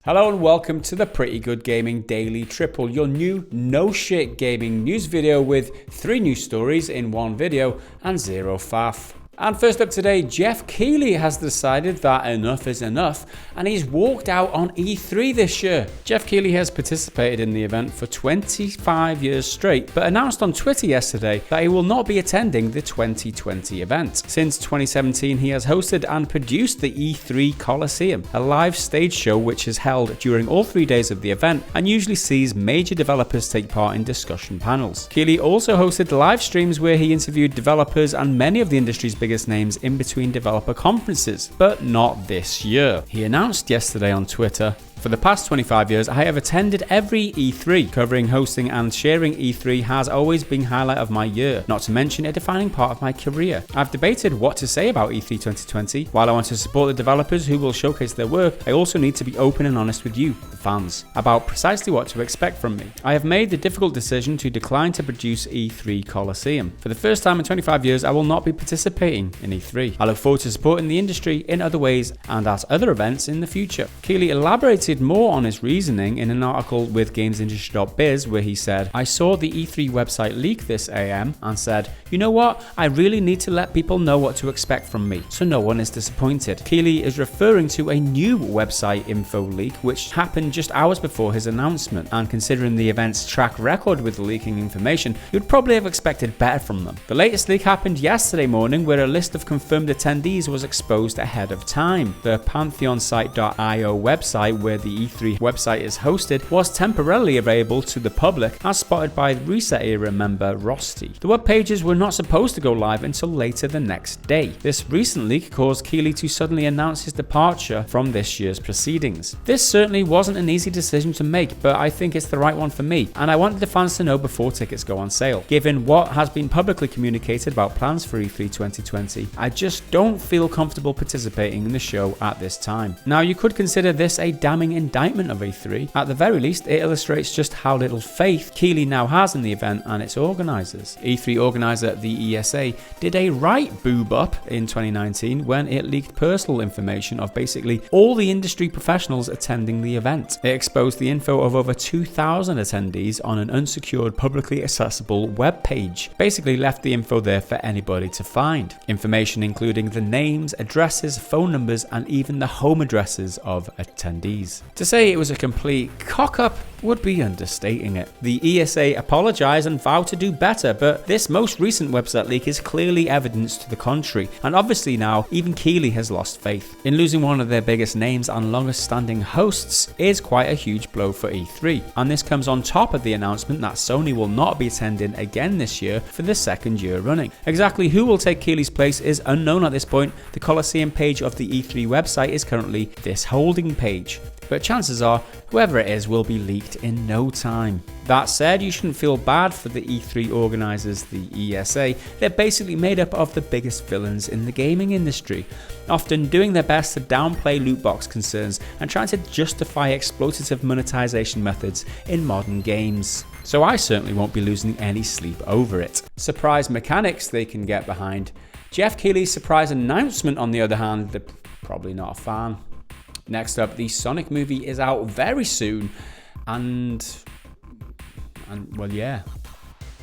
Hello and welcome to the Pretty Good Gaming Daily Triple, your new no shit gaming news video with 3 news stories in one video and 0 faff. And first up today, Jeff Keighley has decided that enough is enough and he's walked out on E3 this year. Jeff Keighley has participated in the event for 25 years straight, but announced on Twitter yesterday that he will not be attending the 2020 event. Since 2017, he has hosted and produced the E3 Coliseum, a live stage show which is held during all 3 days of the event and usually sees major developers take part in discussion panels. Keighley also hosted live streams where he interviewed developers and many of the industry's biggest names in between developer conferences, but not this year. He announced yesterday on Twitter, "For the past 25 years, I have attended every E3. Covering, hosting and sharing E3 has always been highlight of my year, not to mention a defining part of my career. I've debated what to say about E3 2020. While I want to support the developers who will showcase their work, I also need to be open and honest with you, the fans, about precisely what to expect from me. I have made the difficult decision to decline to produce E3 Coliseum. For the first time in 25 years, I will not be participating in E3. I look forward to supporting the industry in other ways and at other events in the future." Keighley elaborated more on his reasoning in an article with GamesIndustry.biz where he said, "I saw the E3 website leak this AM and said, you know what, I really need to let people know what to expect from me, so no one is disappointed." Keighley is referring to a new website info leak which happened just hours before his announcement, and considering the event's track record with leaking information, you'd probably have expected better from them. The latest leak happened yesterday morning where a list of confirmed attendees was exposed ahead of time. The pantheonsite.io website where the E3 website is hosted was temporarily available to the public as spotted by Reset Era member Rusty. The web pages were not supposed to go live until later the next day. This recent leak caused Keighley to suddenly announce his departure from this year's proceedings. "This certainly wasn't an easy decision to make, but I think it's the right one for me, and I wanted the fans to know before tickets go on sale. Given what has been publicly communicated about plans for E3 2020, I just don't feel comfortable participating in the show at this time." Now, you could consider this a damning indictment of E3. At the very least, it illustrates just how little faith Keighley now has in the event and its organisers. E3 organiser the ESA did a right boob up in 2019 when it leaked personal information of basically all the industry professionals attending the event. It exposed the info of over 2,000 attendees on an unsecured, publicly accessible web page. Basically left the info there for anybody to find. Information including the names, addresses, phone numbers and even the home addresses of attendees. To say it was a complete cock-up would be understating it. The ESA apologised and vowed to do better, but this most recent website leak is clearly evidence to the contrary, and obviously now even Keighley has lost faith. In losing one of their biggest names and longest standing hosts is quite a huge blow for E3, and this comes on top of the announcement that Sony will not be attending again this year for the 2nd year running. Exactly who will take Keighley's place is unknown at this point. The Coliseum page of the E3 website is currently this holding page, but chances are whoever it is will be leaked in no time. That said, you shouldn't feel bad for the E3 organisers, the ESA. They're basically made up of the biggest villains in the gaming industry, often doing their best to downplay loot box concerns and trying to justify exploitative monetization methods in modern games. So I certainly won't be losing any sleep over it. Surprise mechanics they can get behind. Jeff Keighley's surprise announcement, on the other hand, they're probably not a fan. Next up, the Sonic movie is out very soon, and well, yeah.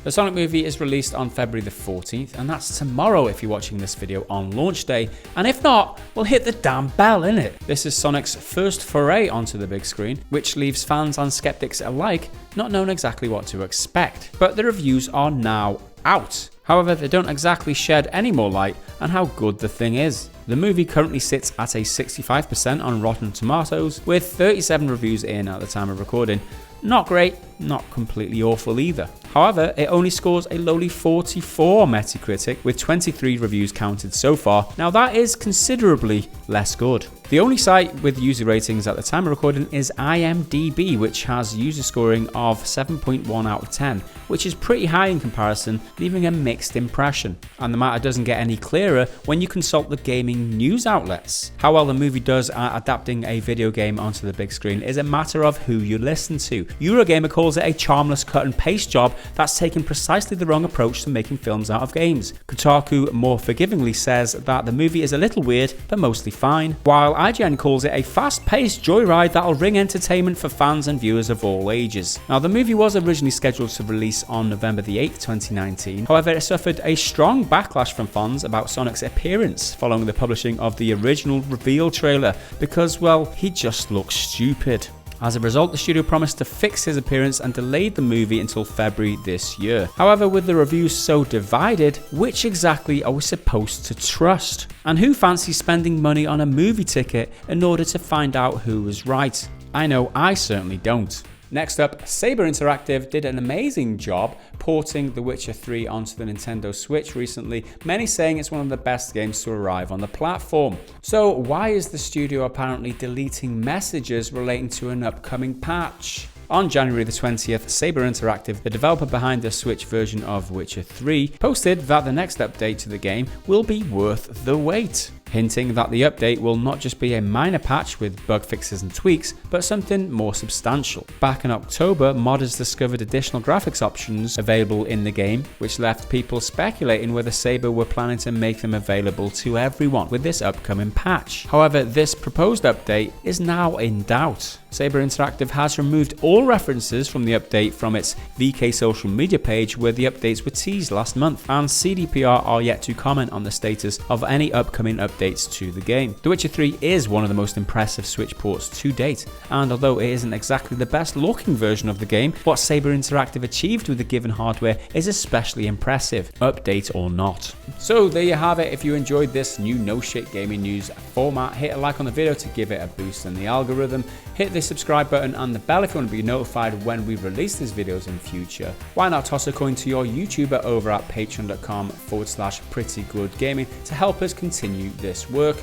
The Sonic movie is released on February the 14th, and that's tomorrow if you're watching this video on launch day, and if not, well, hit the damn bell, innit? This is Sonic's first foray onto the big screen, which leaves fans and skeptics alike not knowing exactly what to expect. But the reviews are now out. However, they don't exactly shed any more light on how good the thing is. The movie currently sits at a 65% on Rotten Tomatoes, with 37 reviews in at the time of recording. Not great, not completely awful either. However, it only scores a lowly 44 on Metacritic, with 23 reviews counted so far. Now that is considerably less good. The only site with user ratings at the time of recording is IMDb, which has user scoring of 7.1 out of 10, which is pretty high in comparison, leaving a mixed impression. And the matter doesn't get any clearer when you consult the gaming news outlets. How well the movie does at adapting a video game onto the big screen is a matter of who you listen to. Eurogamer calls calls it a charmless cut and paste job that's taken precisely the wrong approach to making films out of games. Kotaku more forgivingly says that the movie is a little weird, but mostly fine, while IGN calls it a fast-paced joyride that'll bring entertainment for fans and viewers of all ages. Now, the movie was originally scheduled to release on November the 8th, 2019. However, it suffered a strong backlash from fans about Sonic's appearance following the publishing of the original reveal trailer because, well, he just looks stupid. As a result, the studio promised to fix his appearance and delayed the movie until February this year. However, with the reviews so divided, which exactly are we supposed to trust? And who fancies spending money on a movie ticket in order to find out who was right? I know I certainly don't. Next up, Saber Interactive did an amazing job porting The Witcher 3 onto the Nintendo Switch recently, many saying it's one of the best games to arrive on the platform. So why is the studio apparently deleting messages relating to an upcoming patch? On January the 20th, Saber Interactive, the developer behind the Switch version of Witcher 3, posted that the next update to the game will be worth the wait, hinting that the update will not just be a minor patch with bug fixes and tweaks, but something more substantial. Back in October, modders discovered additional graphics options available in the game, which left people speculating whether Saber were planning to make them available to everyone with this upcoming patch. However, this proposed update is now in doubt. Saber Interactive has removed all references from the update from its VK social media page where the updates were teased last month, and CDPR are yet to comment on the status of any upcoming updates to the game. The Witcher 3 is one of the most impressive Switch ports to date, and although it isn't exactly the best looking version of the game, what Saber Interactive achieved with the given hardware is especially impressive, update or not. So there you have it. If you enjoyed this new no shit gaming news format, hit a like on the video to give it a boost in the algorithm, hit the subscribe button and the bell if you want to be notified when we release these videos in future. Why not toss a coin to your YouTuber over at patreon.com/prettygoodgaming to help us continue this work.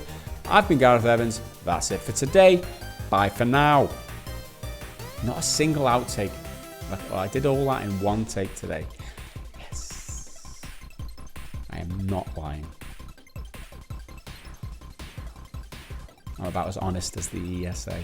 I've been Gareth Evans, that's it for today, bye for now. Not a single outtake, I did all that in one take today. Yes, I am not lying. I'm about as honest as the ESA.